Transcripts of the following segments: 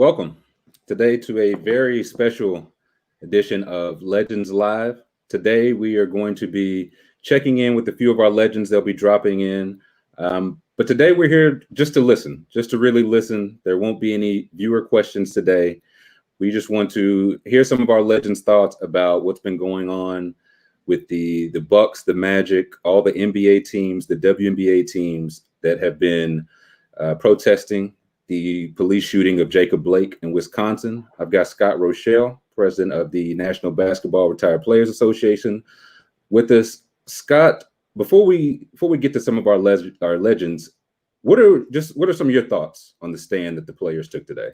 Welcome today to a very special edition of Legends Live. Today we are going to be checking in with a few of our legends. They'll be dropping in. But today we're here just to listen, just to really listen. There won't be any viewer questions today. We just want to hear some of our legends' thoughts about what's been going on with the Bucks, the Magic, all the NBA teams, the WNBA teams that have been protesting the police shooting of Jacob Blake in Wisconsin. I've got Scott Rochelle, president of the National Basketball Retired Players Association, with us. Scott, before we get to some of our legends, what are some of your thoughts on the stand that the players took today?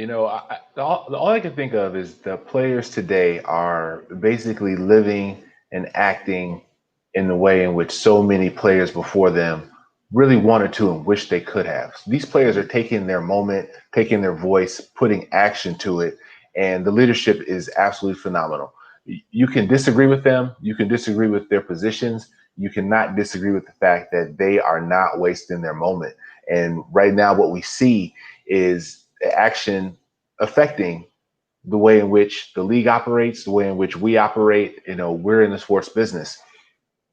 All I can think of is the players today are basically living and acting in the way in which so many players before them really wanted to and wish they could have. These players are taking their moment, taking their voice, putting action to it, and the leadership is absolutely phenomenal. You can disagree with them, you can disagree with their positions, you cannot disagree with the fact that they are not wasting their moment. And right now what we see is action affecting the way in which the league operates, the way in which we operate. We're in the sports business.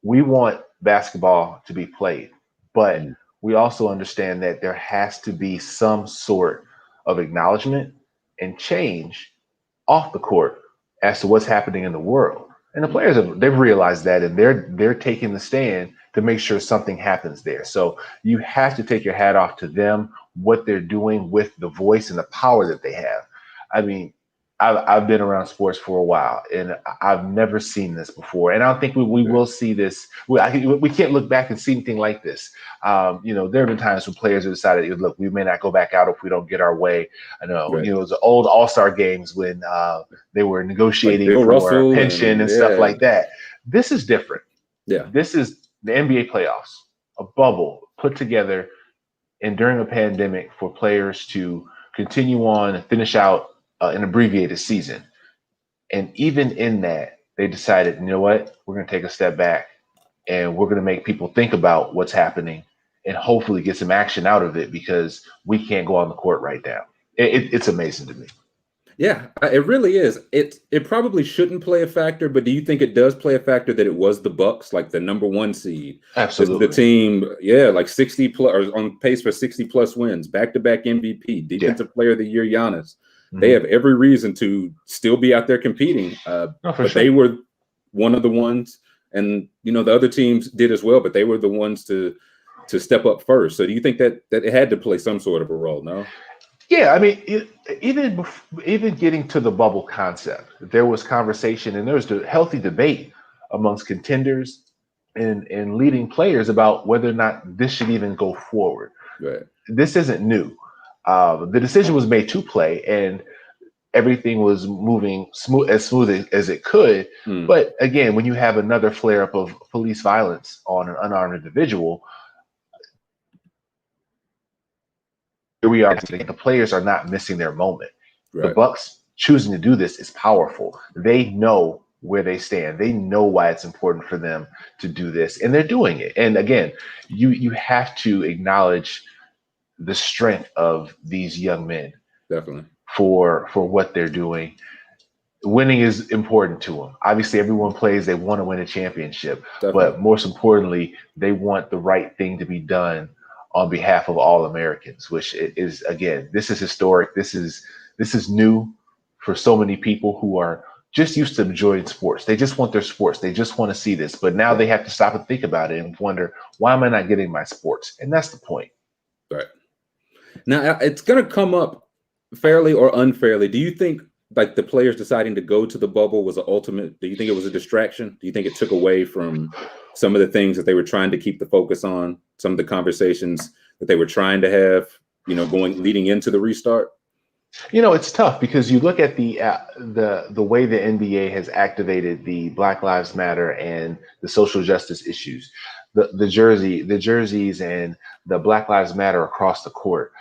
We want basketball to be played, but we also understand that there has to be some sort of acknowledgement and change off the court as to what's happening in the world. And the players they've realized that, and they're taking the stand to make sure something happens there. So you have to take your hat off to them, what they're doing with the voice and the power that they have. I mean, I've been around sports for a while, and I've never seen this before. And I don't think we will see this. We can't look back and see anything like this. There have been times when players have decided, look, we may not go back out if we don't get our way. I know, right. It was the old All-Star games when they were negotiating like for a pension and stuff like that. This is different. Yeah. This is the NBA playoffs, a bubble put together and during a pandemic for players to continue on and finish out an abbreviated season. And even in that, they decided, you know what, we're going to take a step back and we're going to make people think about what's happening and hopefully get some action out of it, because we can't go on the court right now. It's amazing to me. Yeah, it really is. It probably shouldn't play a factor, but do you think it does play a factor that it was the Bucks, like the number one seed? Absolutely. The team, like 60 plus, or on pace for 60 plus wins, back-to-back MVP, Defensive Player of the Year, Giannis. Mm-hmm. They have every reason to still be out there competing. But sure. They were one of the ones, and the other teams did as well, but they were the ones to step up first. So do you think that it had to play some sort of a role? No. Yeah, I mean, even getting to the bubble concept, there was conversation and there was a healthy debate amongst contenders and leading players about whether or not this should even go forward. Right. This isn't new. The decision was made to play, and everything was moving as smooth as it could. But again, when you have another flare-up of police violence on an unarmed individual, here we are. The players are not missing their moment. Right. The Bucks choosing to do this is powerful. They know where they stand. They know why it's important for them to do this, and they're doing it. And again, you have to acknowledge the strength of these young men. Definitely. For what they're doing. Winning is important to them. Obviously, everyone plays, they want to win a championship. Definitely. But most importantly, they want the right thing to be done on behalf of all Americans, which is, again, this is historic. This is new for so many people who are just used to enjoying sports. They just want their sports. They just want to see this. But now they have to stop and think about it and wonder, why am I not getting my sports? And that's the point. Right. Now, it's going to come up fairly or unfairly. Do you think like the players deciding to go to the bubble was an ultimate? Do you think it was a distraction? Do you think it took away from some of the things that they were trying to keep the focus on, some of the conversations that they were trying to have, leading into the restart? It's tough because you look at the way the NBA has activated the Black Lives Matter and the social justice issues, the jerseys and the Black Lives Matter across the court.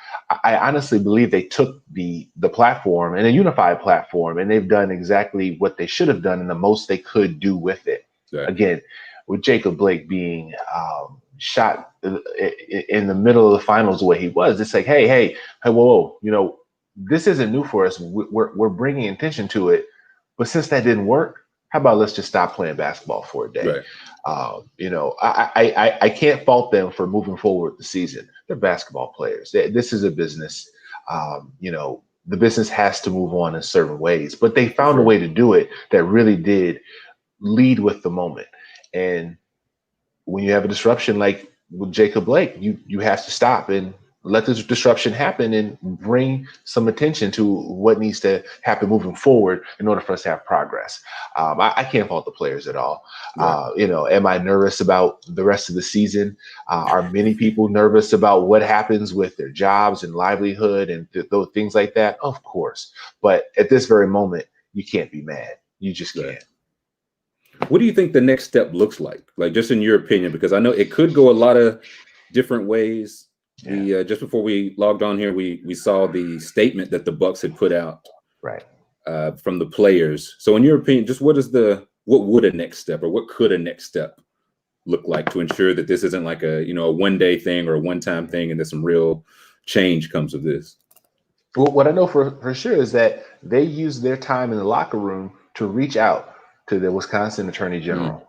I honestly believe they took the platform and a unified platform, and they've done exactly what they should have done and the most they could do with it. Right. Again, with Jacob Blake being shot in the middle of the finals the way he was, it's like, hey, whoa, this isn't new for us. We're bringing attention to it, but since that didn't work, how about let's just stop playing basketball for a day? Right. I can't fault them for moving forward with the season. They're basketball players. This is a business. The business has to move on in certain ways, but they found a way to do it that really did lead with the moment. And when you have a disruption like with Jacob Blake, you have to stop and let this disruption happen and bring some attention to what needs to happen moving forward in order for us to have progress. I can't fault the players at all. Right. Am I nervous about the rest of the season? Are many people nervous about what happens with their jobs and livelihood and those things like that? Of course. But at this very moment, you can't be mad. You just can't. Right. What do you think the next step looks like? Like, just in your opinion, because I know it could go a lot of different ways. Yeah. We just before we logged on here, we saw the statement that the Bucks had put out, right, from the players. So, in your opinion, just what would a next step, or what could a next step look like to ensure that this isn't like a one-day thing or a one-time thing, and that some real change comes of this? Well, what I know for sure is that they use their time in the locker room to reach out to the Wisconsin Attorney General,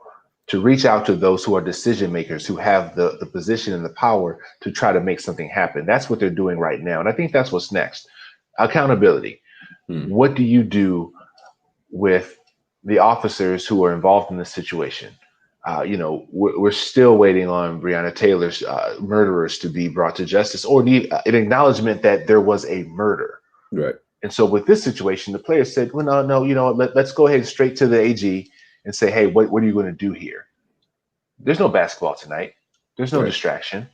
to reach out to those who are decision makers, who have the position and the power to try to make something happen. That's what they're doing right now. And I think that's what's next. Accountability. What do you do with the officers who are involved in this situation? We're still waiting on Breonna Taylor's murderers to be brought to justice, or need an acknowledgement that there was a murder. Right. And so with this situation, the players said, well, no, let's go ahead straight to the AG and say, hey, what are you going to do here? There's no basketball tonight. There's no distraction.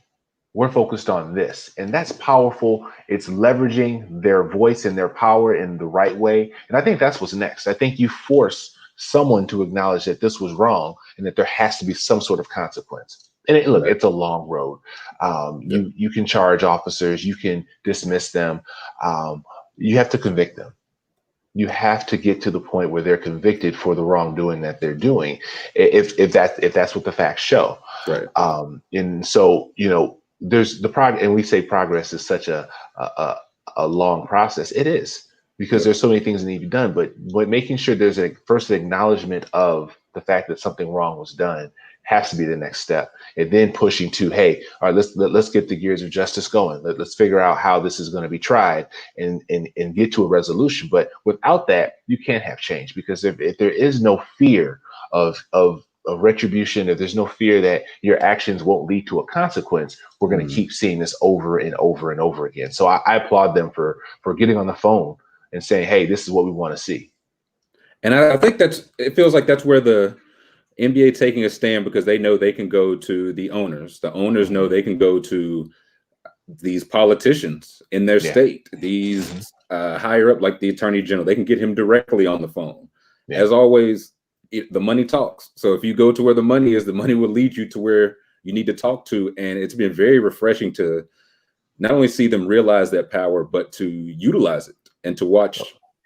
We're focused on this. And that's powerful. It's leveraging their voice and their power in the right way. And I think that's what's next. I think you force someone to acknowledge that this was wrong and that there has to be some sort of consequence. And it's a long road. You can charge officers. You can dismiss them. You have to convict them. You have to get to the point where they're convicted for the wrongdoing that they're doing, if that's what the facts show. Right. And so there's the progress, and we say progress is such a long process. It is, because there's so many things that need to be done. But making sure there's first an acknowledgement of the fact that something wrong was done has to be the next step, and then pushing to, hey, all right, let's get the gears of justice going. Let's figure out how this is going to be tried and get to a resolution. But without that, you can't have change, because if there is no fear of retribution, if there's no fear that your actions won't lead to a consequence, we're going to keep seeing this over and over and over again. So I applaud them for getting on the phone and saying, hey, this is what we want to see. And I think it feels like that's where the NBA taking a stand, because they know they can go to the owners. The owners know they can go to these politicians in their state, these higher up, like the Attorney General. They can get him directly on the phone. Yeah. As always, the money talks. So if you go to where the money is, the money will lead you to where you need to talk to. And it's been very refreshing to not only see them realize that power, but to utilize it, and to watch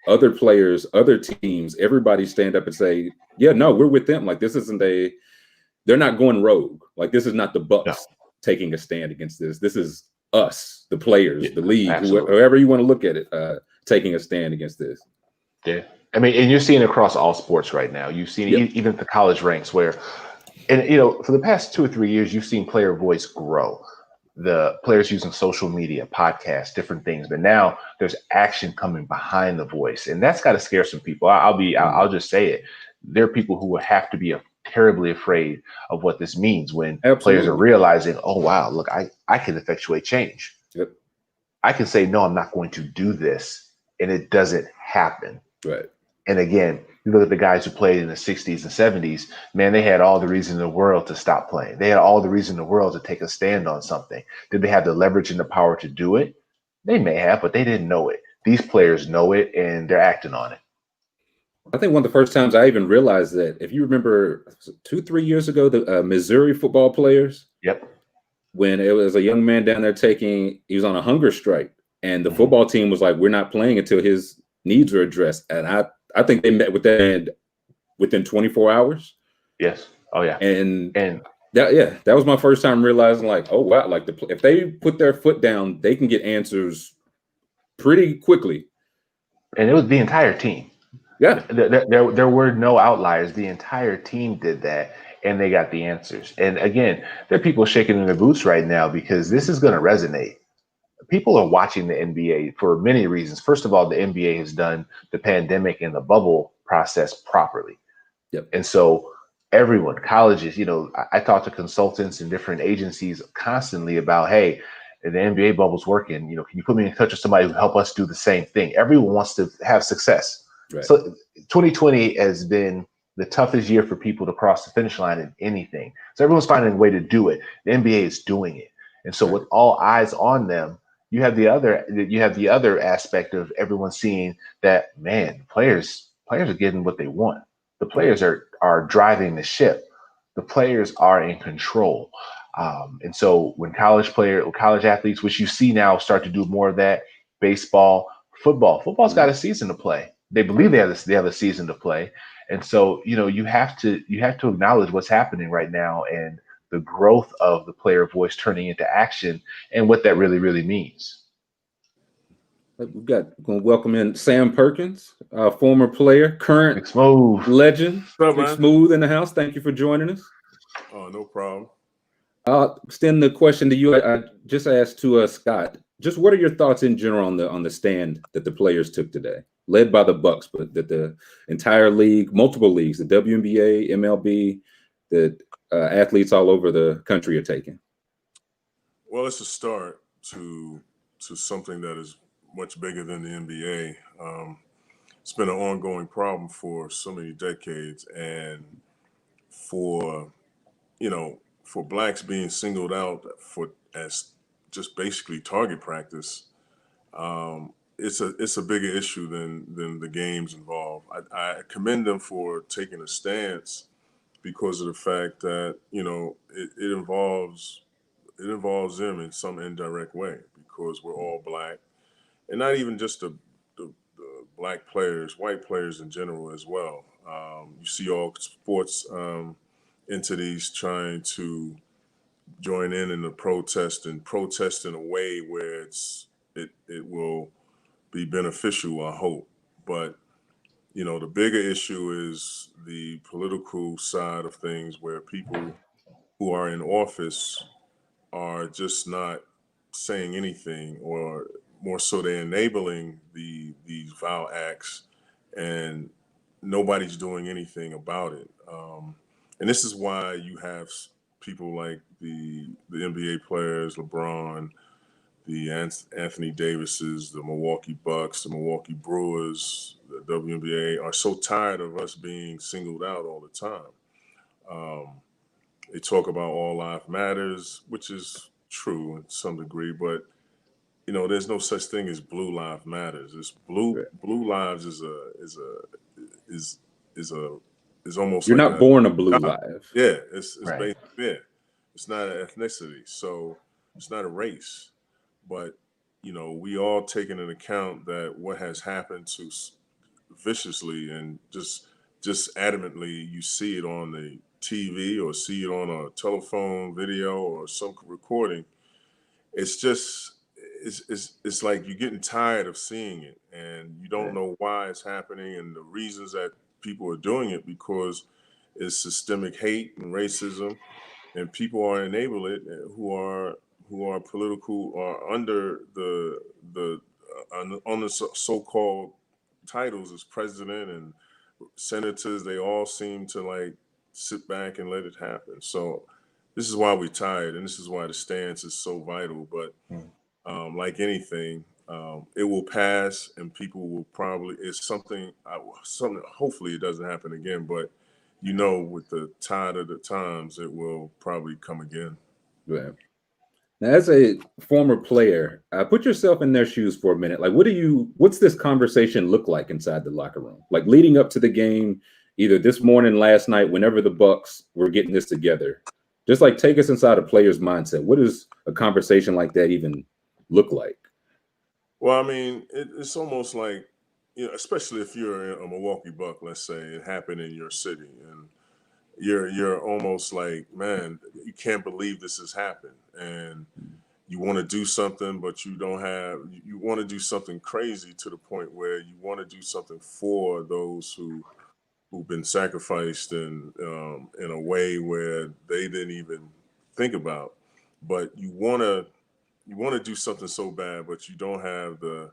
other players, other teams, everybody stand up and say, yeah, no, we're with them. Like, this isn't they're not going rogue. Like, this is not the Bucks taking a stand against this. This is us, the players, the league, whoever you want to look at it, taking a stand against this. Yeah. I mean, and you're seeing across all sports right now. You've seen even at the college ranks where, and for the past 2 or 3 years, you've seen player voice grow. The players using social media, podcasts, different things, but now there's action coming behind the voice, and that's got to scare some people. I'll just say it. There are people who will have to be terribly afraid of what this means when players are realizing, oh wow, look, I can effectuate change. Yep. I can say, no, I'm not going to do this, and it doesn't happen. Right. And again, you look at the guys who played in the 60s and 70s, man, they had all the reason in the world to stop playing. They had all the reason in the world to take a stand on something. Did they have the leverage and the power to do it? They may have, but they didn't know it. These players know it, and they're acting on it. I think one of the first times I even realized that, if you remember 2-3 years ago, the Missouri football players, when it was a young man down there he was on a hunger strike, and the football team was like, we're not playing until his needs are addressed. And I think they met with that within 24 hours. Yes. Oh yeah. And that was my first time realizing, like, oh wow, like if they put their foot down, they can get answers pretty quickly. And it was the entire team. Yeah. There were no outliers. The entire team did that, and they got the answers. And again, there are people shaking in their boots right now because this is going to resonate. People are watching the NBA for many reasons. First of all, the NBA has done the pandemic and the bubble process properly. Yep. And so everyone, colleges, I talk to consultants and different agencies constantly about, hey, the NBA bubble's working. Can you put me in touch with somebody who help us do the same thing? Everyone wants to have success. Right. So 2020 has been the toughest year for people to cross the finish line in anything. So everyone's finding a way to do it. The NBA is doing it. And so with all eyes on them, you have the other aspect of everyone seeing that, man, players are getting what they want. The players are driving the ship. The players are in control. And so when college athletes, which you see now start to do more of that, baseball, football's got a season to play. They believe they have a season to play. And so, you have to acknowledge what's happening right now and the growth of the player voice turning into action and what that really, really means. We've got going to welcome in Sam Perkins, former player, current Big Smooth. legend. What's up, Big man? Smooth in the house. Thank you for joining us. Oh, no problem. I'll extend the question to you. I just asked to Scott. Just what are your thoughts in general on the stand that the players took today, led by the Bucks, but that the entire league, multiple leagues, the WNBA, MLB, that athletes all over the country are taking? Well, it's a start to something that is much bigger than the NBA. It's been an ongoing problem for so many decades, and for for blacks being singled out as just basically target practice, it's a bigger issue than the games involved. I commend them for taking a stance because of the fact that it involves them in some indirect way because we're all black, and not even just the black players, white players in general as well. You see all sports entities trying to join in the protest and protest in a way where it will be beneficial, I hope. But the bigger issue is the political side of things where people who are in office are just not saying anything, or more so they're enabling these vile acts, and nobody's doing anything about it. And this is why you have people like the NBA players, LeBron, the Anthony Davises, the Milwaukee Bucks, the Milwaukee Brewers, the WNBA are so tired of us being singled out all the time. They talk about all life matters, which is true in some degree, but there's no such thing as blue life matters. It's blue lives is almost You're like not born a blue life. Yeah, it's Right. based, yeah. It's not an ethnicity, so it's not a race. But we all take into account that what has happened to viciously and just adamantly, you see it on the TV or see it on a telephone video or some recording. It's just it's like you're getting tired of seeing it, and you don't know why it's happening and the reasons that people are doing it, because it's systemic hate and racism, and people are enabling it who are political or under the on the so-called titles as president and senators. They all seem to like sit back and let it happen. So this is why we're tired, and this is why the stance is so vital. But like anything, it will pass, and people will probably. It's something. Something. Hopefully, it doesn't happen again. But with the tide of the times, it will probably come again. Yeah. Now, as a former player, put yourself in their shoes for a minute. Like, what's this conversation look like inside the locker room? Like leading up to the game, either this morning, last night, whenever the Bucks were getting this together. Just like take us inside a player's mindset. What does a conversation like that even look like? Well, I mean, it's almost like, especially if you're a Milwaukee Buck, let's say it happened in your city, and you're almost like, man, you can't believe this has happened, and you want to do something, but you don't have. You want to do something crazy to the point where you want to do something for those who've been sacrificed in a way where they didn't even think about. But you want to do something so bad, but you don't have the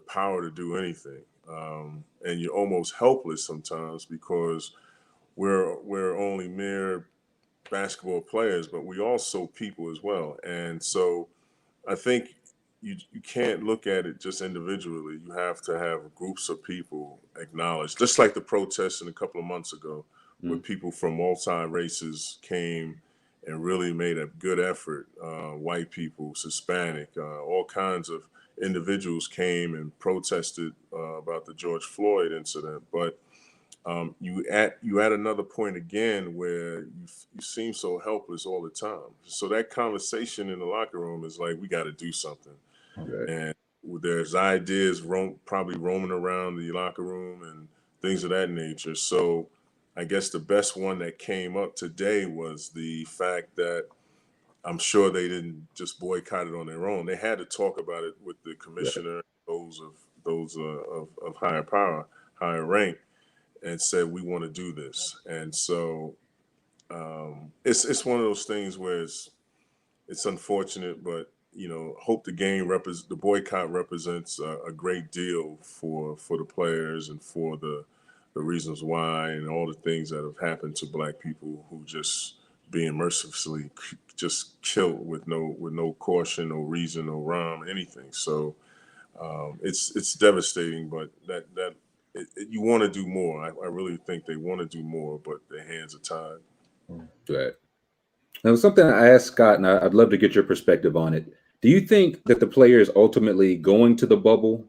power to do anything, and you're almost helpless sometimes because we're only mere basketball players, but we also people as well. And so I think you can't look at it just individually. You have to have groups of people acknowledge, just like the protests a couple of months ago, where people from multi races came and really made a good effort. White people, Hispanic, all kinds of individuals came and protested about the George Floyd incident. But you at another point again where you seem so helpless all the time. So that conversation in the locker room is like, we got to do something. Right. And there's ideas probably roaming around the locker room and things of that nature. So I guess the best one that came up today was the fact that I'm sure they didn't just boycott it on their own. They had to talk about it with the commissioner, those of higher power, higher rank, and said we want to do this. And so it's one of those things where it's unfortunate, but hope the boycott represents a great deal for the players and for the reasons why and all the things that have happened to Black people who just being mercilessly just killed with no caution, no reason, no rhyme, anything. So it's devastating, but you want to do more. I really think they want to do more, but their hands are tied. Right. Now, something I asked Scott, and I'd love to get your perspective on it. Do you think that the players ultimately going to the bubble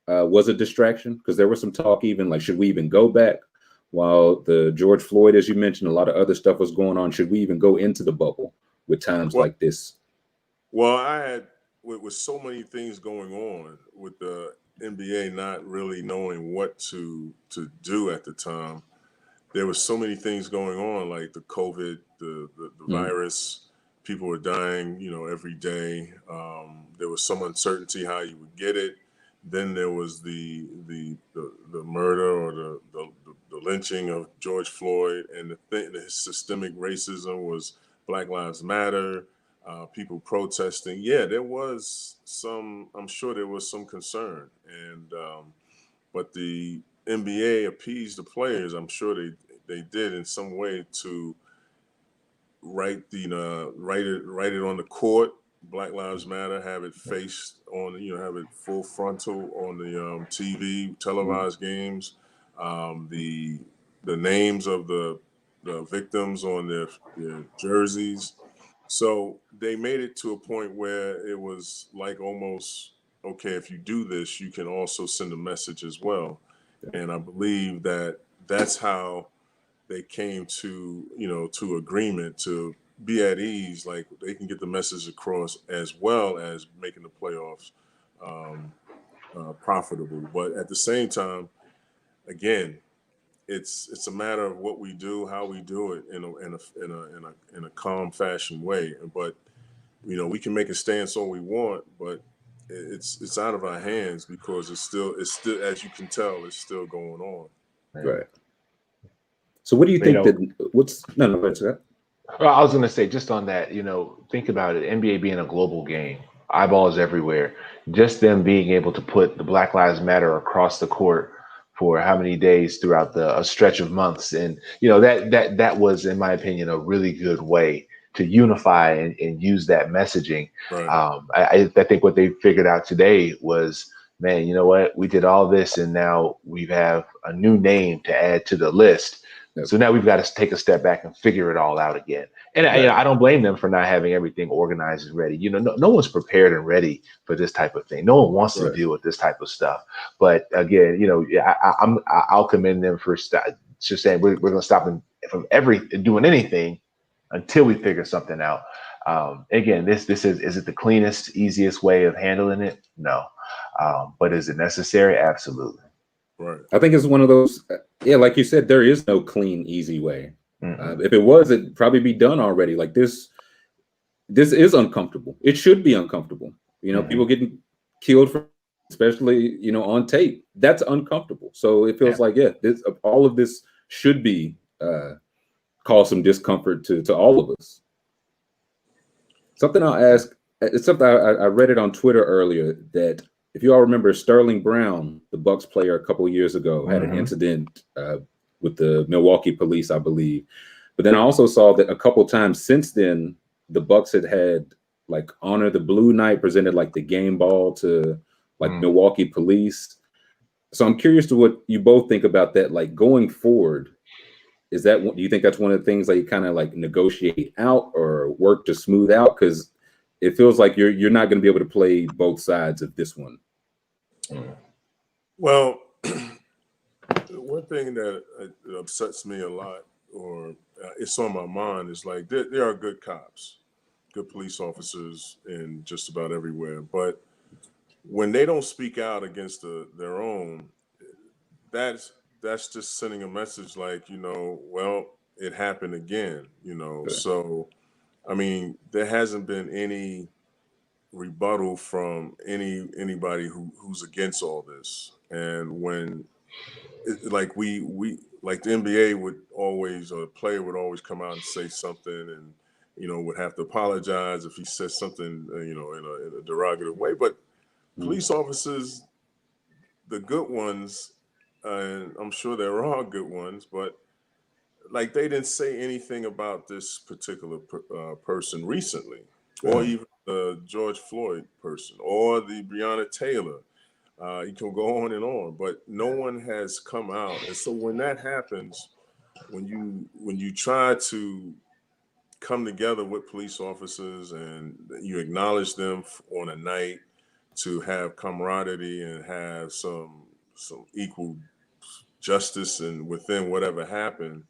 was a distraction? Because there was some talk even like, should we even go back? While the George Floyd, as you mentioned, a lot of other stuff was going on. Should we even go into the bubble with times like this? Well, I had with so many things going on with the NBA not really knowing what to do at the time. There was so many things going on, like the COVID, the virus. People were dying, every day. There was some uncertainty how you would get it. Then there was the murder or the lynching of George Floyd, and the systemic racism was Black Lives Matter. People protesting. Yeah, there was some. I'm sure there was some concern, and but the NBA appeased the players. I'm sure they did in some way to write it on the court. Black Lives Matter. Have it faced on. Have it full frontal on the TV, televised games. The names of the victims on their jerseys. So they made it to a point where it was like almost, okay, if you do this, you can also send a message as well. And I believe that that's how they came to agreement to be at ease, like they can get the message across as well as making the playoffs profitable. But at the same time, again, it's a matter of what we do, how we do it in a calm fashion way. But we can make a stance all we want, but it's out of our hands because it's still as you can tell, it's still going on. Right. So what do you think that's that? Well, I was going to say just on that, think about it. NBA being a global game, eyeballs everywhere. Just them being able to put the Black Lives Matter across the court for how many days throughout a stretch of months, and that was, in my opinion, a really good way to unify and use that messaging. Right. I think what they figured out today was, man, you know what? We did all this, and now we have a new name to add to the list. Yep. So now we've got to take a step back and figure it all out again. And Right. I don't blame them for not having everything organized and ready. No one's prepared and ready for this type of thing. No one wants to deal with this type of stuff. But again, I'll commend them for just saying we're going to stop them from doing anything until we figure something out. Again, is it the cleanest, easiest way of handling it? No. But is it necessary? Absolutely. Right. I think it's one of those, like you said, there is no clean, easy way. If it was, it'd probably be done already. Like this this is uncomfortable. It should be uncomfortable. People getting killed for, especially on tape. That's uncomfortable. So it feels like this all of this should be cause some discomfort to all of us. Something I'll ask. It's something I read it on Twitter earlier that if you all remember, Sterling Brown, the Bucks player a couple years ago, had an incident with the Milwaukee police, I believe. But then I also saw that a couple times since then, the Bucks had like Honor the Blue Night, presented like the game ball to like Milwaukee police. So I'm curious to what you both think about that. Like going forward, do you think that's one of the things that you kind of like negotiate out or work to smooth out? Because it feels like you're not going to be able to play both sides of this one. Well, one thing that upsets me a lot, or it's on my mind, is like there are good cops, good police officers in just about everywhere, but when they don't speak out against their own, that's just sending a message like, well, it happened again, Okay. So I mean, there hasn't been any rebuttal from anybody who's against all this. And when like we like the NBA would always, or a player would always come out and say something, and would have to apologize if he says something in a derogatory way. But police officers, the good ones, and I'm sure there are good ones, but like they didn't say anything about this particular person recently, or even the George Floyd person, or the Breonna Taylor. You can go on and on, but no one has come out. And so when that happens, when you try to come together with police officers and you acknowledge them on a night to have camaraderie and have some equal justice and within whatever happened,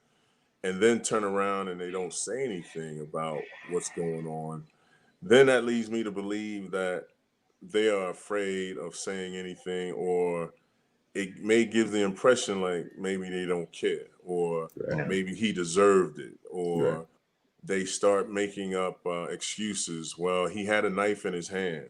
and then turn around and they don't say anything about what's going on, then that leads me to believe that they are afraid of saying anything, or it may give the impression like maybe they don't care, or maybe he deserved it, or they start making up excuses. Well, he had a knife in his hand,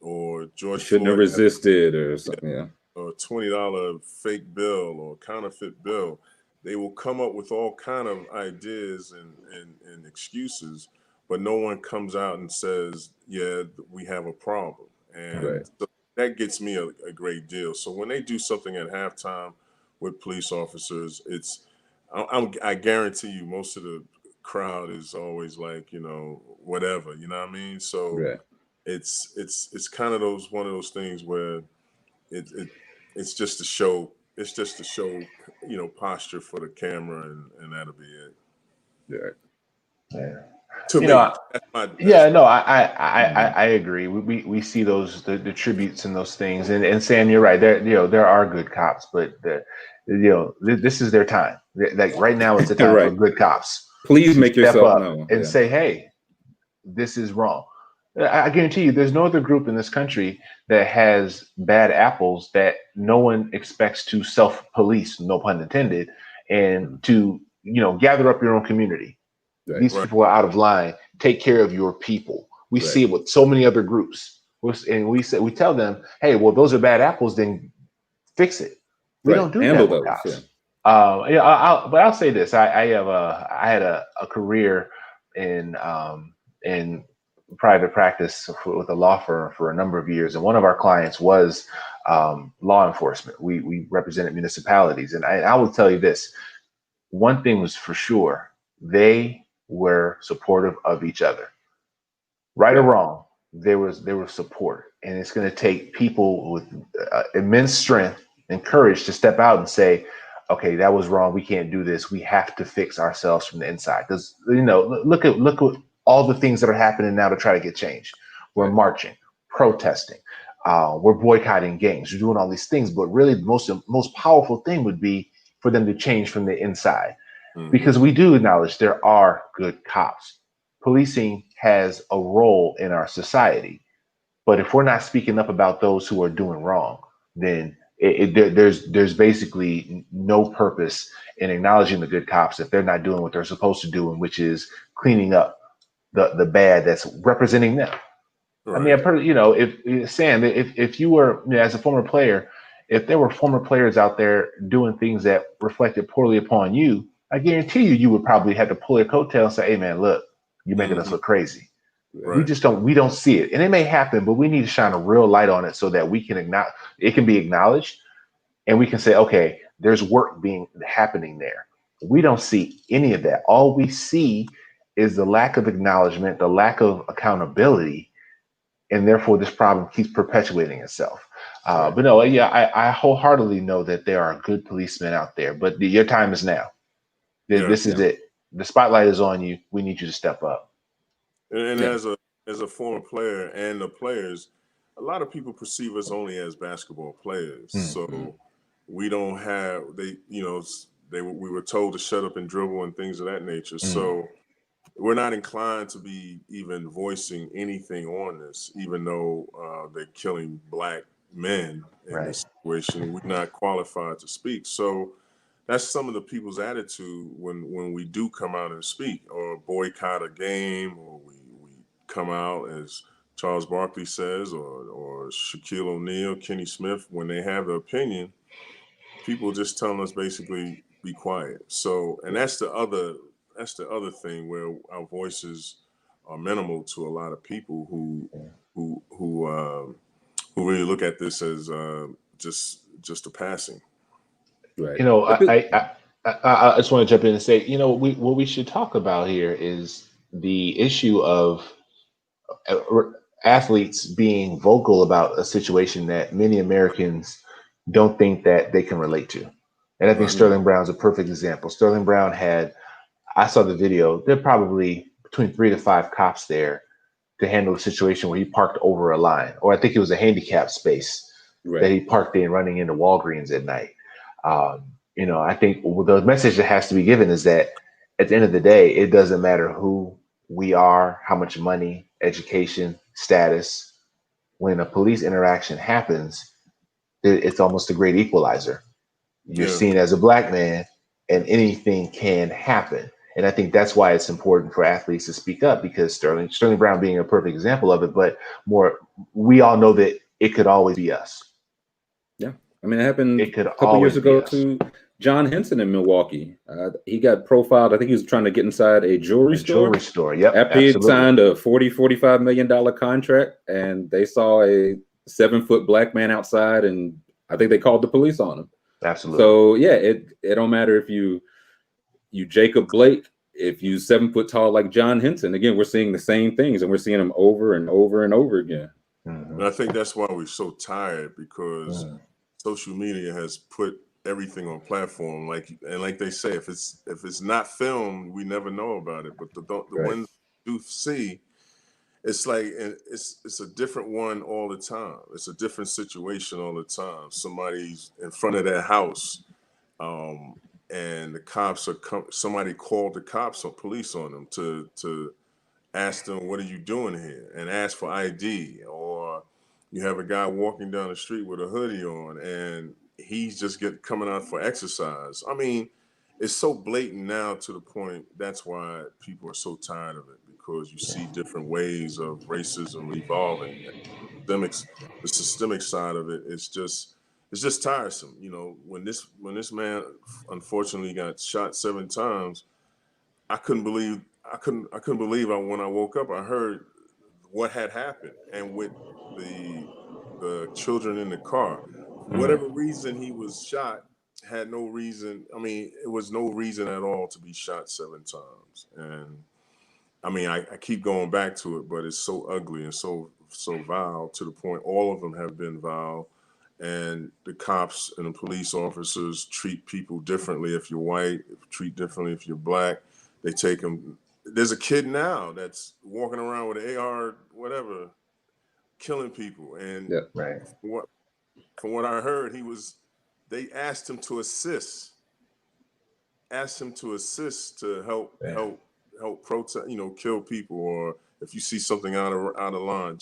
or George Shouldn't have Floyd resisted or something. Yeah. or $20 fake bill or counterfeit bill. They will come up with all kind of ideas and excuses, but no one comes out and says, yeah, we have a problem. And so that gets me a great deal. So when they do something at halftime with police officers, I guarantee you most of the crowd is always like, whatever, you know what I mean? So it's kind of one of those things where it's just a show. It's just a show, posture for the camera, and that'll be it. Yeah. To me, I agree. We see the tributes and those things, and Sam, you're right. There are good cops, but this is their time. Like right now, it's the time for good cops. Please make step yourself up known and say, hey, this is wrong. I guarantee you, there's no other group in this country that has bad apples that no one expects to self-police, no pun intended, and to gather up your own community. These people are out of line. Take care of your people. We see it with so many other groups, and we tell them, "Hey, well, those are bad apples. Then fix it." We don't do that with cops. But I'll say this: I had a career in private practice with a law firm for a number of years, and one of our clients was law enforcement. We represented municipalities, and I will tell you this: one thing was for sure, they were supportive of each other. Right or wrong, there was support, and it's going to take people with immense strength and courage to step out and say, okay, that was wrong. We can't do this. We have to fix ourselves from the inside. Because look at all the things that are happening now to try to get change. We're marching, protesting, we're boycotting games, we're doing all these things. But really, the most powerful thing would be for them to change from the inside. Because we do acknowledge there are good cops. Policing has a role in our society. But if we're not speaking up about those who are doing wrong, then there's basically no purpose in acknowledging the good cops if they're not doing what they're supposed to do, which is cleaning up the bad that's representing them. Right. I mean, if Sam, if you were, as a former player, if there were former players out there doing things that reflected poorly upon you, I guarantee you would probably have to pull your coattail and say, "Hey, man, look, you're making us look crazy." Right. We don't see it, and it may happen, but we need to shine a real light on it so that we can it can be acknowledged, and we can say, "Okay, there's work happening there." We don't see any of that. All we see is the lack of acknowledgement, the lack of accountability, and therefore this problem keeps perpetuating itself. But no, yeah, I wholeheartedly know that there are good policemen out there, but your time is now. This is it. The spotlight is on you. We need you to step up. And as a former player and the players, a lot of people perceive us only as basketball players. So we don't have we were told to shut up and dribble and things of that nature. So we're not inclined to be even voicing anything on this, even though they're killing black men in this situation. We're not qualified to speak. So that's some of the people's attitude when we do come out and speak or boycott a game, or we come out, as Charles Barkley says, or Shaquille O'Neal, Kenny Smith, when they have an opinion, people just telling us basically be quiet. So, and that's the other thing where our voices are minimal to a lot of people who really look at this as just a passing. Right. I just want to jump in and say, what we should talk about here is the issue of athletes being vocal about a situation that many Americans don't think that they can relate to. And I think Sterling Brown's a perfect example. Sterling Brown I saw the video, there are probably between 3 to 5 cops there to handle a situation where he parked over a line, or I think it was a handicap space that he parked in running into Walgreens at night. I think the message that has to be given is that at the end of the day, it doesn't matter who we are, how much money, education, status. When a police interaction happens, it's almost a great equalizer. You're seen as a black man, and anything can happen. And I think that's why it's important for athletes to speak up, because Sterling Brown being a perfect example of it, but we all know that it could always be us. Yeah. I mean, it happened a couple years ago to John Henson in Milwaukee. He got profiled. I think he was trying to get inside a jewelry store. Yep. After he had signed a $45 million contract, and they saw a 7-foot black man outside, and I think they called the police on him. Absolutely. So yeah, it don't matter if you Jacob Blake, if you 7 foot tall like John Henson. Again, we're seeing the same things, and we're seeing them over and over and over again. And I think that's why we're so tired, because social media has put everything on platform. Like they say, if it's not filmed, we never know about it. But the ones you see, it's like it's a different one all the time. It's a different situation all the time. Somebody's in front of their house, and the cops somebody called the cops or police on them to ask them, "What are you doing here?" and ask for ID. Or you have a guy walking down the street with a hoodie on, and he's just coming out for exercise. I mean, it's so blatant now, to the point that's why people are so tired of it, because you see different ways of racism evolving. The systemic side of it is just tiresome. When this man unfortunately got shot 7 times, I couldn't believe when I woke up, I heard what had happened, and with the children in the car. For whatever reason he was shot, had no reason. I mean, it was no reason at all to be shot 7 times. And I mean, I keep going back to it, but it's so ugly and so vile, to the point all of them have been vile. And the cops and the police officers treat people differently if you're white, treat differently if you're black. They take them. There's a kid now that's walking around with an AR, whatever, killing people. And from what I heard, they asked him to assist. To help protest, kill people, or if you see something out of line.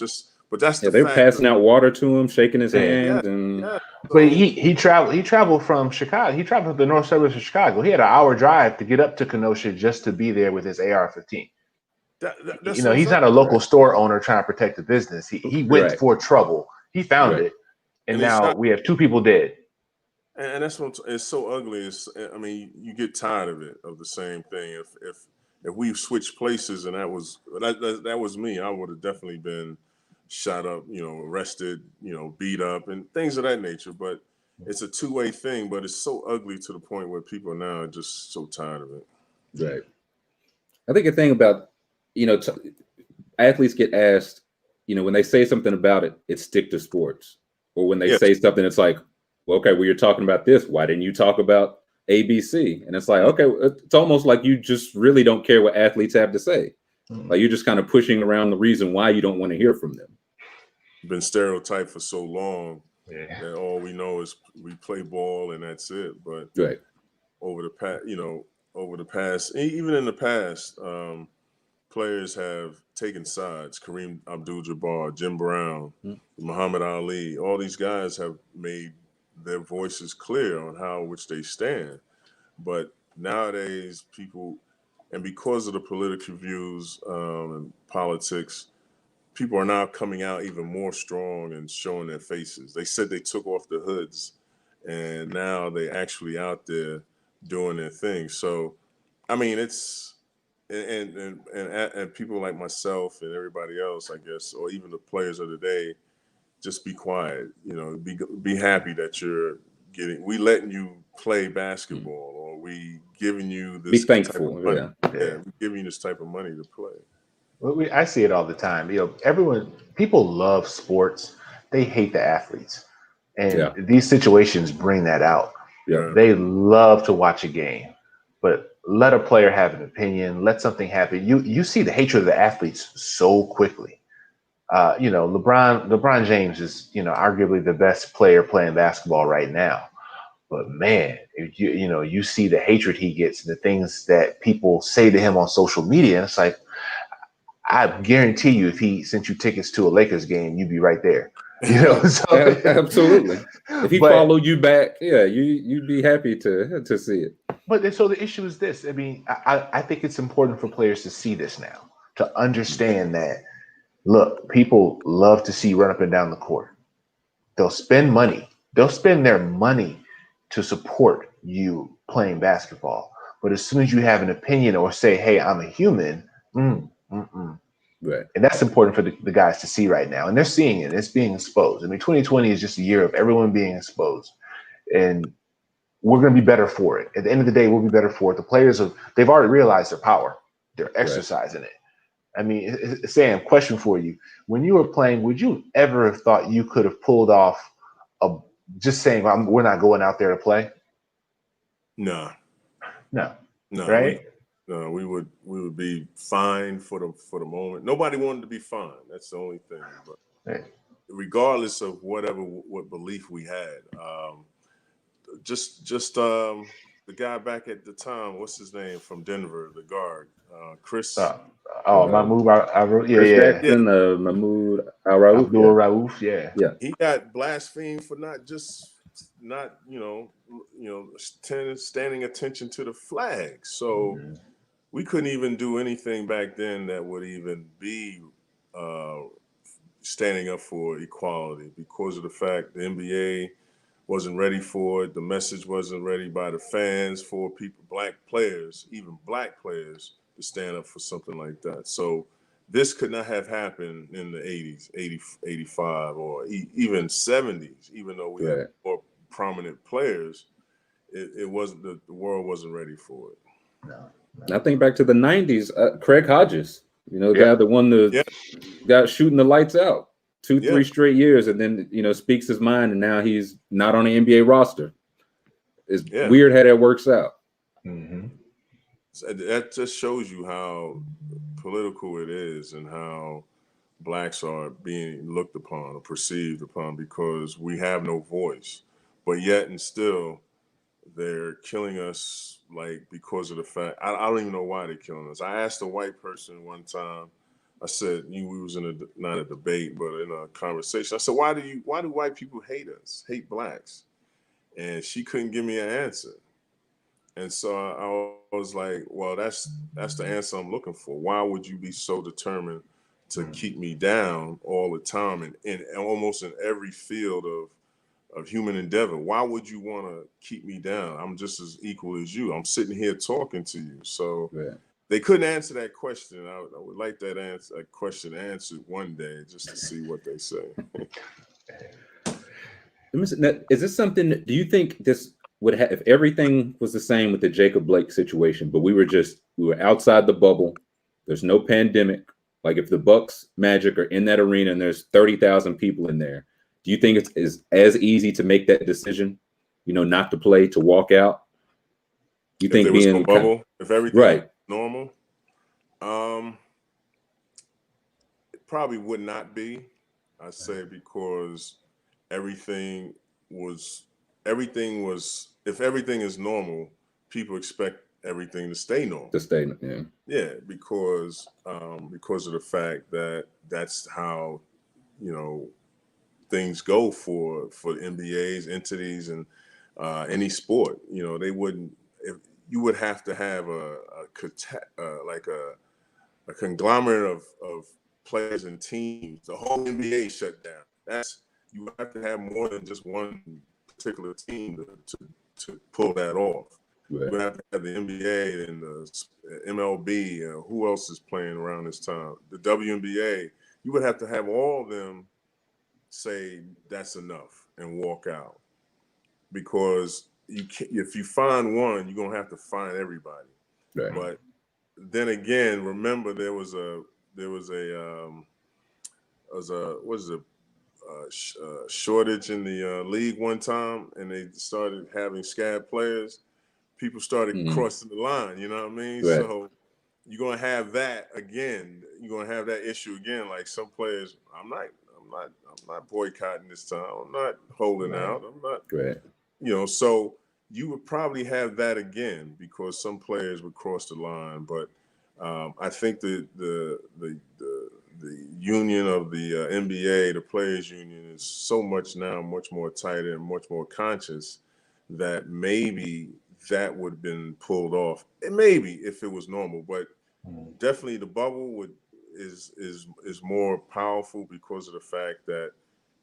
But that's they're passing out water to him, shaking his hand, But he traveled from Chicago. He traveled to the north suburbs of Chicago. He had an hour drive to get up to Kenosha just to be there with his AR-15. That's You what know, I'm he's saying. not a local store owner trying to protect the business. He went Right. for trouble. He found Right. it, and And he now shot. we have 2 people dead. And that's what it's so ugly. I mean, you get tired of it, of the same thing. If we switched places and that was me, I would have definitely been shot up, arrested, beat up, and things of that nature. But it's a two-way thing. But it's so ugly to the point where people now are just so tired of it. Right. I think a thing about, athletes get asked, when they say something about it, it's stick to sports. Or when they Yes. say something, it's like, well, okay, well, you're talking about this. Why didn't you talk about ABC? And it's like, okay, it's almost like you just really don't care what athletes have to say. Like you're just kind of pushing around the reason why you don't want to hear from them. Been stereotyped for so long Yeah. that all we know is we play ball and that's it. But Right. over the past, even in the past, players have taken sides. Kareem Abdul-Jabbar, Jim Brown, Muhammad Ali, all these guys have made their voices clear on which they stand. But nowadays, people, and because of the political views and politics, people are now coming out even more strong and showing their faces. They said they took off the hoods, and now they actually out there doing their thing. So, I mean, it's and people like myself and everybody else, I guess, or even the players of the day, just be quiet. Be happy that we letting you play basketball, or we giving you Be this type of thankful. money. Yeah. Yeah, we giving you this type of money to play. Well, I see it all the time. People love sports. They hate the athletes, and Yeah. these situations bring that out. Yeah. They love to watch a game, but let a player have an opinion. Let something happen. You see the hatred of the athletes so quickly. LeBron James is arguably the best player playing basketball right now. But man, if you see the hatred he gets and the things that people say to him on social media, and it's like, I guarantee you, if he sent you tickets to a Lakers game, you'd be right there. So, Absolutely. If he but followed you back, yeah, you'd be happy to see it. so the issue is this. I mean, I think it's important for players to see this now, to understand that. Look, people love to see you run up and down the court. They'll spend money. They'll spend their money to support you playing basketball. But as soon as you have an opinion or say, "Hey, I'm a human," Right. and that's important for the guys to see right now. And they're seeing it. It's being exposed. I mean, 2020 is just a year of everyone being exposed. And we're going to be better for it. At the end of the day, we'll be better for it. The players they've already realized their power. They're exercising it. I mean, Sam, question for you. When you were playing, would you ever have thought you could have pulled off just saying, we're not going out there to play? No. Right? We would be fine for the moment. Nobody wanted to be fine. That's the only thing. But Right. regardless of what belief we had, just the guy back at the time, what's his name from Denver, the guard, Chris. Mahmoud, Chris yeah. Jackson, Mahmoud Al Rauf. Abdul Rauf, yeah. Yeah. He got blasphemed for not standing attention to the flag. So we couldn't even do anything back then that would even be standing up for equality because of the fact the NBA wasn't ready for it. The message wasn't ready by the fans for people, black players, even black players, to stand up for something like that. So this could not have happened in the 80s, 80, 85, or even 70s, even though we had more prominent players. It wasn't, the world wasn't ready for it. No. I think back to the 90s, Craig Hodges, the guy that won got shooting the lights out 3 straight years, and then speaks his mind, and now he's not on the NBA roster. It's weird how that works out. Mm-hmm. That just shows you how political it is and how blacks are being looked upon or perceived upon because we have no voice. But yet and still, they're killing us because of the fact I don't even know why they're killing us. I asked a white person one time. I said we was in not a debate, but in a conversation. I said, why do white people hate us, hate blacks? And she couldn't give me an answer. And so I was like, well, that's the answer I'm looking for. Why would you be so determined to keep me down all the time and in almost in every field of human endeavor? Why would you want to keep me down? I'm just as equal as you. I'm sitting here talking to you. So Right. they couldn't answer that question. I would like that question answered one day just to see what they say. Is this something? Do you think this would have if everything was the same with the Jacob Blake situation, but we were outside the bubble? There's no pandemic. Like if the Bucks Magic are in that arena and there's 30,000 people in there, do you think it's is as easy to make that decision? Not to play, to walk out. You If think there was no being bubble, if everything was right? normal, it probably would not be. I say because everything was if everything is normal, people expect everything to stay normal. The statement, yeah. Yeah, because of the fact that that's how things go for the NBA's entities and any sport. They wouldn't. If you would have to have like a conglomerate of players and teams. The whole NBA shut down. You have to have more than just one particular team to pull that off. Right. You have to have the NBA and the MLB. Who else is playing around this time? The WNBA. You would have to have all of them say that's enough and walk out, because if you find one, you're gonna have to find everybody. Right. But then again, remember there was a shortage in the league one time, and they started having scab players. People started crossing the line. You know what I mean? Right. So you're gonna have that again. You're gonna have that issue again. Like some players, I'm not boycotting this time. I'm not holding out. I'm not. Right. So you would probably have that again because some players would cross the line. But I think the union of the NBA, the players union, is so much more tighter and much more conscious that maybe that would have been pulled off. And maybe if it was normal, but definitely the bubble is more powerful because of the fact that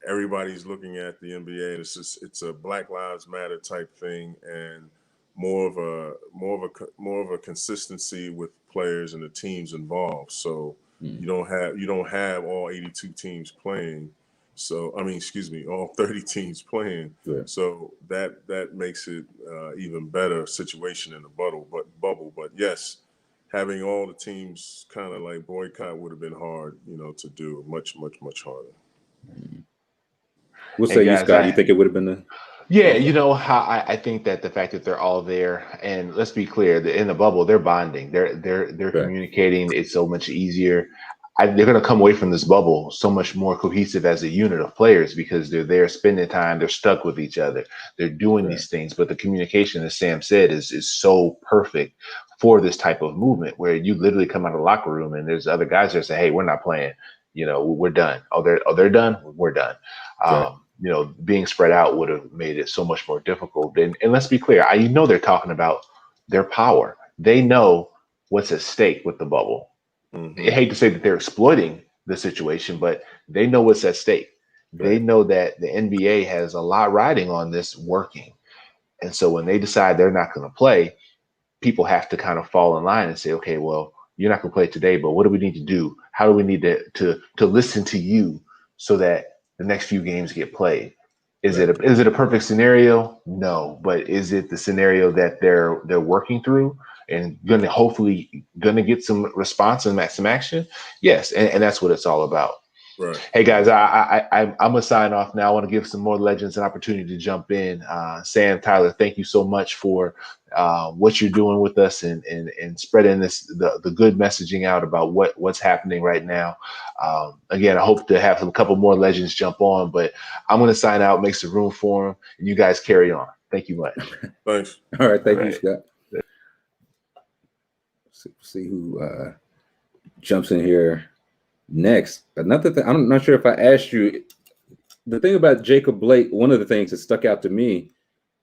everybody's looking at the NBA, and it's a Black Lives Matter type thing, and more of a consistency with players and the teams involved. So you don't have all 82 teams playing. So all 30 teams playing. Yeah. So that makes it even better situation in the bubble. But yes, having all the teams kind of like boycott would have been hard, to do much harder. We'll Hey say you, guys, Scott. You think it would have been the? yeah, how I think that the fact that they're all there, and let's be clear, in the bubble, they're bonding, they're Right. communicating. It's so much easier. They're going to come away from this bubble so much more cohesive as a unit of players because they're there spending time. They're stuck with each other. They're doing these things, but the communication, as Sam said, is so perfect for this type of movement where you literally come out of the locker room and there's other guys there say, "Hey, we're not playing. We're done. Oh, they're done. We're done." Right. Being spread out would have made it so much more difficult. And let's be clear, they're talking about their power. They know what's at stake with the bubble. Mm-hmm. I hate to say that they're exploiting the situation, but they know what's at stake. Right. They know that the NBA has a lot riding on this working. And so when they decide they're not going to play, people have to kind of fall in line and say, okay, well, you're not going to play today, but what do we need to do? How do we need to listen to you so that the next few games get played? Is Right. it a perfect scenario? No, but is it the scenario that they're working through and hopefully gonna get some response and some action? Yes, and that's what it's all about. Right. Hey guys, I'm gonna sign off now. I want to give some more legends an opportunity to jump in. Sam, Tyler, thank you so much for what you're doing with us and spreading the good messaging out about what's happening right now. Again, I hope to have a couple more legends jump on, but I'm gonna sign out, make some room for them, and you guys carry on. Thank you much. Thanks. All right. Thank All you, right. Scott. See who jumps in here next. Another thing, I'm not sure if I asked you, the thing about Jacob Blake, one of the things that stuck out to me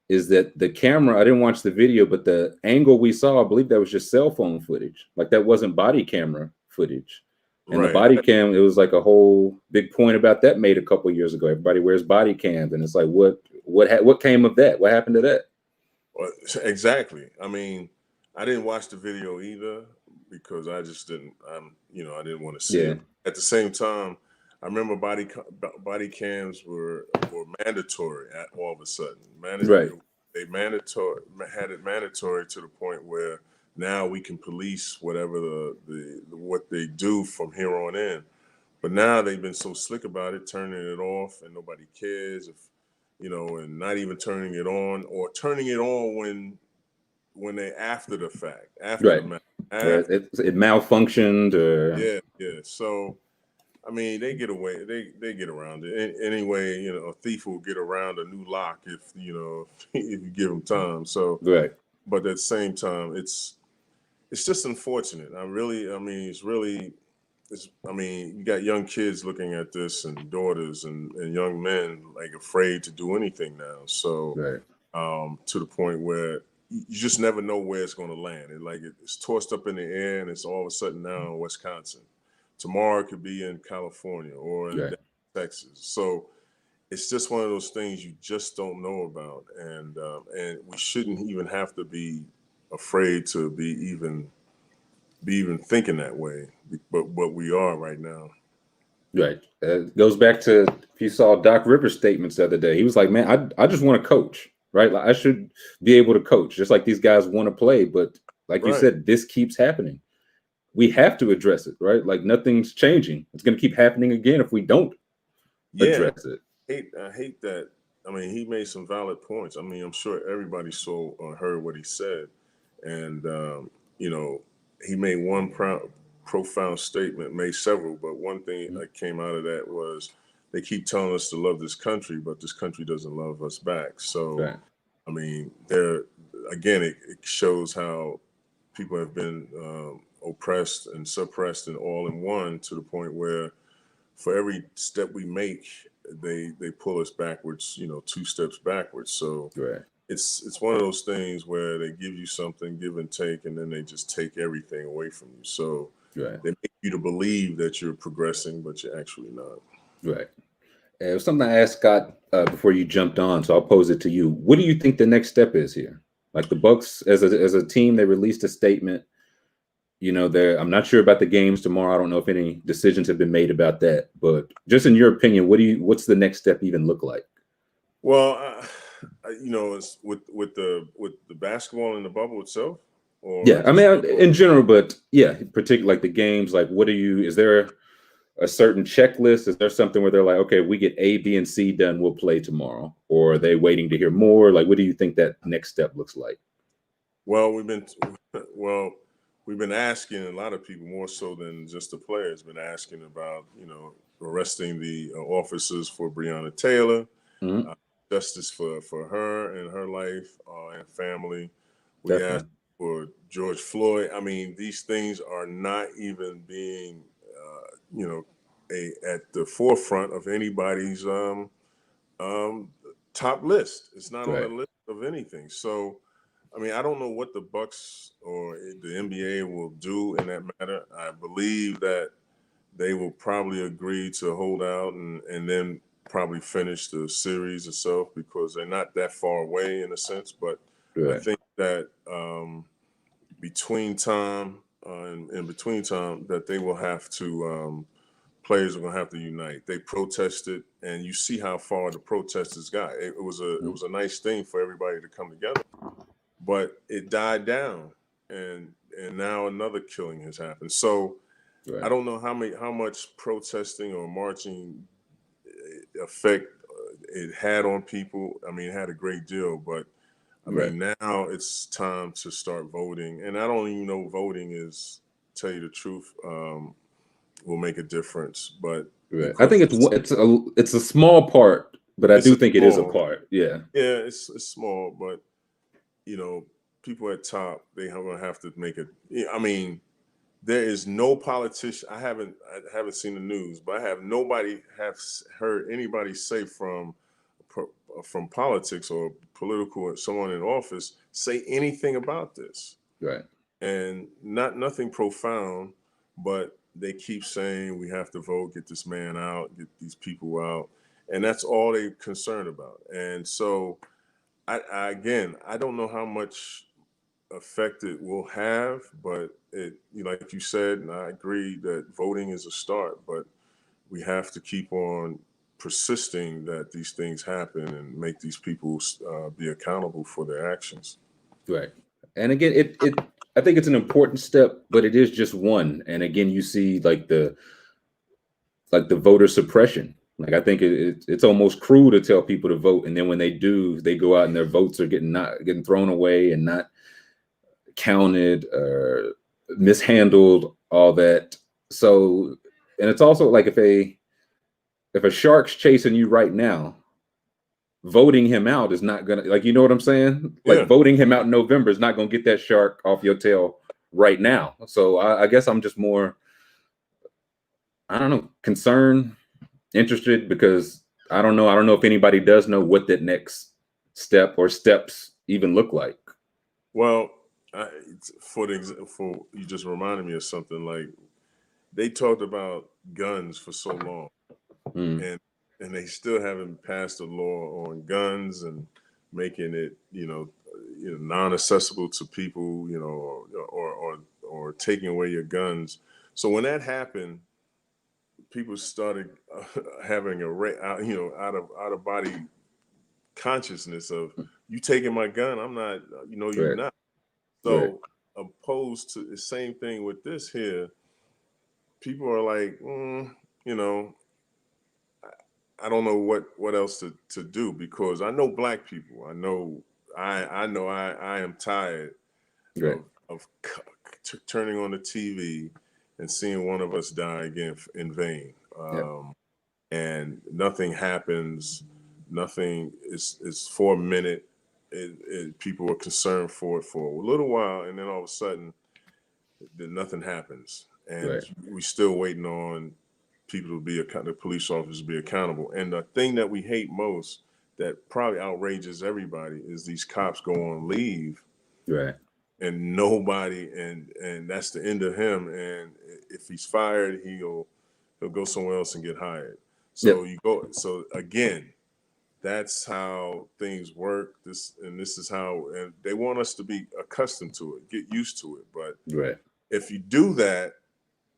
is that the camera, I didn't watch the video, but the angle we saw, I believe that was just cell phone footage. Like that wasn't body camera footage. And the Right. body cam, it was like a whole big point about that made a couple years ago. Everybody wears body cams, and it's like, what came of that? What happened to that? Well, exactly. I mean, I didn't watch the video either because I just didn't. I didn't want to see Yeah, it. At the same time, I remember body cams were mandatory all of a sudden. right, They mandatory had it mandatory to the point where now we can police whatever what they do from here on in. But now they've been so slick about it, turning it off, and nobody cares if and not even turning it on, or turning it on when they after the fact, after the right. match, Or after. it malfunctioned, or Yeah, yeah. So I mean, they get away. They get around it anyway. A thief will get around a new lock if if you give him time. So, right, but at the same time, it's just unfortunate. I mean, I mean, you got young kids looking at this, and daughters, and young men like afraid to do anything now. So, right, to the point where you just never know where it's going to land. It's tossed up in the air, and it's all of a sudden now in Wisconsin. Tomorrow it could be in California or in right, Texas. So it's just one of those things you just don't know about, and we shouldn't even have to be afraid to be even thinking that way. But we are right now. right. It goes back to, if you saw Doc Rivers' statements the other day, he was like, "Man, I just want to coach, right? Like I should be able to coach, just like these guys want to play, but like you Right. said, this keeps happening. We have to address it, right? Like nothing's changing. It's going to keep happening again if we don't Yeah. address it." I hate that. I mean, he made some valid points. I mean, I'm sure everybody saw or heard what he said, and you know, he made one profound statement, made several, but one thing Mhm. that came out of that was they keep telling us to love this country, but this country doesn't love us back. So, Right, I mean, there again, it shows how people have been oppressed and suppressed and all in one, to the point where for every step we make, they pull us backwards, two steps backwards. So right, it's one of those things where they give you something, give and take, and then they just take everything away from you. So right, they make you to believe that you're progressing, but you're actually not. right. It was something I asked Scott before you jumped on, so I'll pose it to you. What do you think the next step is here? Like the Bucks as a team, they released a statement. I'm not sure about the games tomorrow. I don't know if any decisions have been made about that. But just in your opinion, what's the next step even look like? Well, it's with the basketball in the bubble itself, or Yeah, I just mean, in general, but yeah, particularly like the games. Like, is there a certain checklist? Is there something where they're like, okay, we get A, B, and C done, we'll play tomorrow? Or are they waiting to hear more? Like, what do you think that next step looks like? well, well, we've been asking a lot of people, more so than just the players, been asking about arresting the officers for Breonna Taylor, Mhm. uh, justice for her and her life and family. We asked Definitely. for George Floyd. I mean, these things are not even being, at the forefront of anybody's um, top list. It's not on the Right. list of anything. So, I mean, I don't know what the Bucks or the NBA will do in that matter. I believe that they will probably agree to hold out and then probably finish the series itself, because they're not that far away in a sense. But I Right. think that between time and in between time, that they will have to players are going to have to unite. They protested, and you see how far the protesters got. It Mhm. was a nice thing for everybody to come together, but it died down, and now another killing has happened. So I Right. don't know how much protesting or marching effect it had on people. I mean, it had a great deal, but I Right. mean, now it's time to start voting, and I don't even know voting is. Tell you the truth, will make a difference, but Right. I because think it's a small part, but I it's do a think it is a small, part. Yeah. yeah, it's small, but you know, people at top, they are gonna have to make it. Yeah, I mean, there is no politician. I haven't seen the news, but I have nobody have heard anybody say from from politics or political, someone in office, say anything about this. Right. And nothing profound, but they keep saying we have to vote, get this man out, get these people out, and that's all they're concerned about. And so, I don't know how much effect it will have, but like you said, and I agree that voting is a start, but we have to keep on persisting that these things happen and make these people be accountable for their actions. Right. And again, it I think it's an important step, but it is just one. And again, you see like the voter suppression. Like I think it's almost cruel to tell people to vote, and then when they do, they go out and their votes are getting thrown away and not counted or mishandled, all that. So, and it's also like if a shark's chasing you right now, voting him out is not gonna, like, you know what I'm saying? Like Yeah. voting him out in November is not gonna get that shark off your tail right now. So I guess I'm just more, I don't know, concerned, interested, because I don't know. I don't know if anybody does know what that next step or steps even look like. Well, for you just reminded me of something. Like they talked about guns for so long, Mm, and they still haven't passed a law on guns and making it, non-accessible to people, or taking away your guns. So when that happened, people started having out of body consciousness of, you taking my gun, I'm not, you're right, not. right, So opposed to the same thing with this here, people are like, you know, I don't know what else to do, because I know black people. I know I am tired right. of turning on the TV and seeing one of us die again in vain. Yeah, And nothing happens. Nothing is for a minute. People are concerned for it for a little while, and then all of a sudden, nothing happens, and right. we still waiting on people to be the police officers to be accountable. And the thing that we hate most, that probably outrages everybody, is these cops go on leave Right. and nobody, and that's the end of him. And if he's fired, he'll go somewhere else and get hired. Yep. So you go. So again, that's how things work. This is how, and they want us to be accustomed to it, get used to it. But Right. if you do that,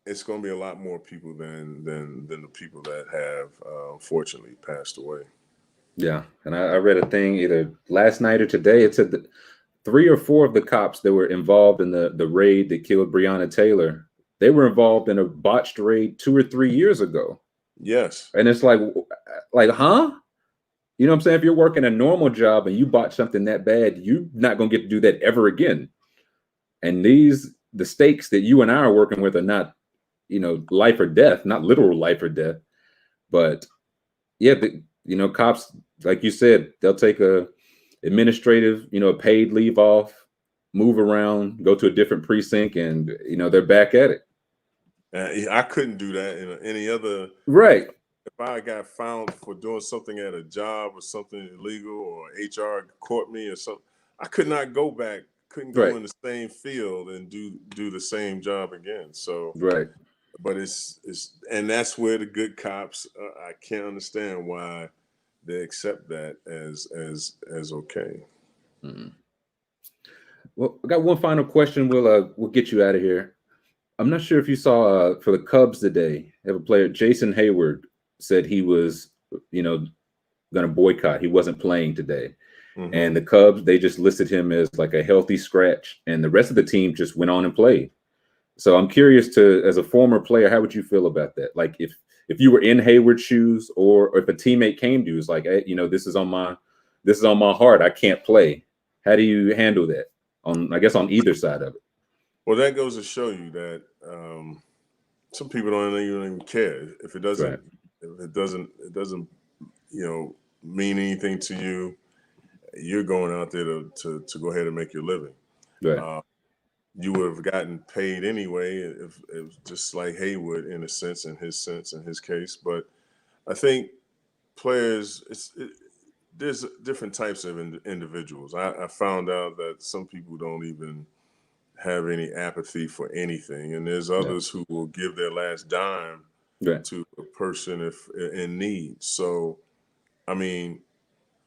it's going to be a lot more people than the people that have unfortunately passed away. Yeah. And I read a thing either last night or today. It said that 3 or 4 of the cops that were involved in the raid that killed Breonna Taylor, they were involved in a botched raid 2 or 3 years ago. Yes. And it's like, huh? You know what I'm saying? If you're working a normal job and you botch something that bad, you're not going to get to do that ever again. And the stakes that you and I are working with are not, life or death, not literal life or death. But yeah, cops, like you said, they'll take a administrative, paid leave off, move around, go to a different precinct, and they're back at it. I couldn't do that in any other. Right. If I got found for doing something at a job or something illegal, or HR caught me or something, I could not go back. Couldn't go Right. in the same field and do the same job again. So, Right. but it's and that's where the good cops. I can't understand why they accept that as okay. Mm. Well, I got one final question. We'll get you out of here. I'm not sure if you saw for the Cubs today, they have a player, Jason Hayward, said he was, going to boycott. He wasn't playing today. Mm-hmm. And the Cubs, they just listed him as like a healthy scratch, and the rest of the team just went on and played. So I'm curious as a former player, how would you feel about that? Like if you were in Hayward's shoes, or if a teammate came to you, was like, hey, this is on my heart, I can't play. How do you handle that I guess on either side of it? Well, that goes to show you that some people don't even care if it doesn't. Right. If it doesn't, mean anything to you. You're going out there to go ahead and make your living. Right. You would have gotten paid anyway, if it was just like Haywood in a sense, in his case. But I think players, there's different types of individuals. I found out that some people don't even have any apathy for anything, and there's Yeah. others who will give their last dime Right. to a person if in need. So, I mean,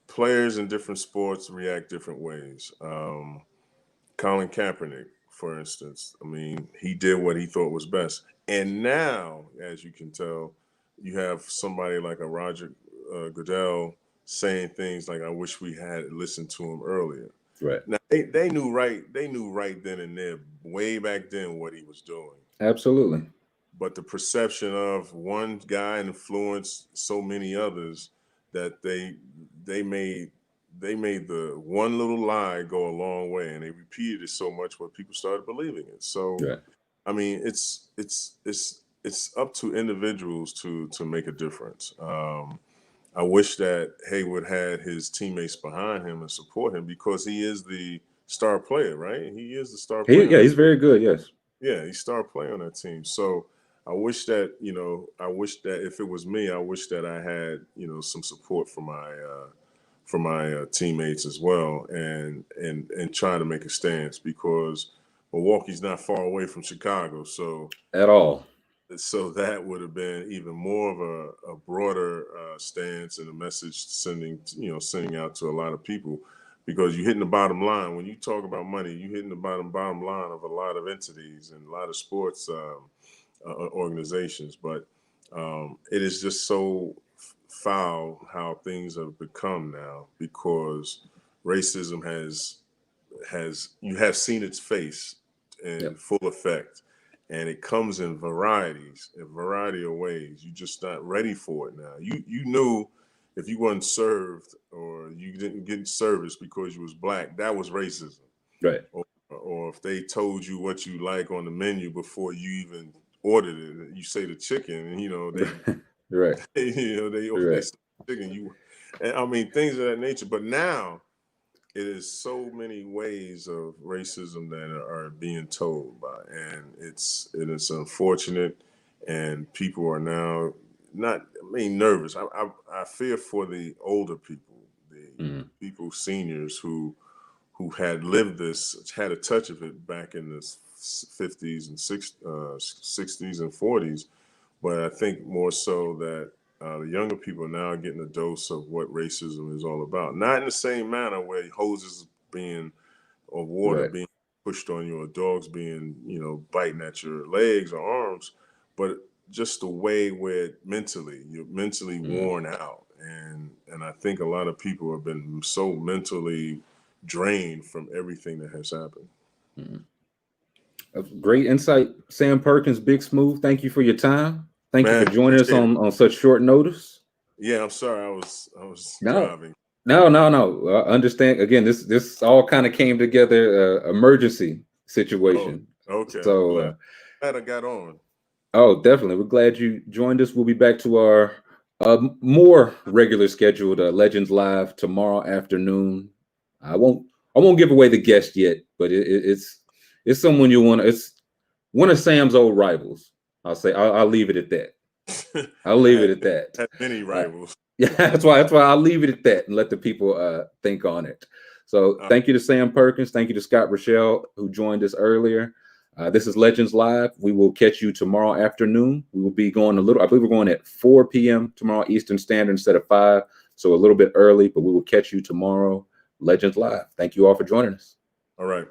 players in different sports react different ways. Colin Kaepernick, for instance, I mean, he did what he thought was best. And now, as you can tell, you have somebody like a Roger Goodell saying things like, "I wish we had listened to him earlier." Right. Now they knew right. They knew right then and there, way back then, what he was doing. Absolutely. But the perception of one guy influenced so many others that they made the one little lie go a long way, and they repeated it so much where people started believing it. So Right. I mean, it's up to individuals to make a difference. I wish that Hayward had his teammates behind him and support him because he is the star player, right? He is the star player. He's very good. Yes. Yeah, he's star player on that team. So I wish that, I wish that if it was me, I wish that I had, some support for my teammates as well, and trying to make a stance because Milwaukee's not far away from Chicago. So At all. that would have been even more of a broader stance and a message sending out to a lot of people, because you're hitting the bottom line. When you talk about money, you're hitting the bottom line of a lot of entities and a lot of sports organizations. But it is just so foul how things have become now, because racism has you have seen its face in Yep. full effect, and it comes in a variety of ways. You're just not ready for it now. You knew if you weren't served or you didn't get service because you was black, that was racism. Right. Or if they told you what you like on the menu before you even ordered it, you say the chicken, and they Right. they Right. say chicken. And I mean things of that nature. But now it is so many ways of racism that are being told by, and it is unfortunate, and people are now not, nervous. I fear for the older people, the Mhm. people, seniors who had lived this, had a touch of it back in the 50s and 60s and 40s. But I think more so that the younger people now are getting a dose of what racism is all about. Not in the same manner where hoses being, or water Right. being pushed on you, or dogs being, biting at your legs or arms, but just the way where you're mentally Mhm. worn out. And I think a lot of people have been so mentally drained from everything that has happened. Mhm. Great insight, Sam Perkins, Big Smooth. Thank you for your time. Thank you for Man, joining us appreciate it. on such short notice. Yeah, I'm sorry, I was No, driving. no. Understand. Again, this all kind of came together, emergency Oh, situation. okay. I'm So, glad I got on. oh, definitely. We're glad you joined us. We'll be back to our more regular scheduled Legends Live tomorrow afternoon. I won't give away the guest yet, but it's someone you want. It's one of Sam's old rivals. I'll leave it at that. I'll I leave had it at that. had many rivals. Yeah, that's why I'll leave it at that and let the people think on it. So Uh, thank you to Sam Perkins. Thank you to Scott Rochelle, who joined us earlier. This is Legends Live. We will catch you tomorrow afternoon. We will be going I believe we're going at 4 p.m. tomorrow Eastern Standard instead of 5. So a little bit early, but we will catch you tomorrow. Legends Live. Thank you all for joining us. all right.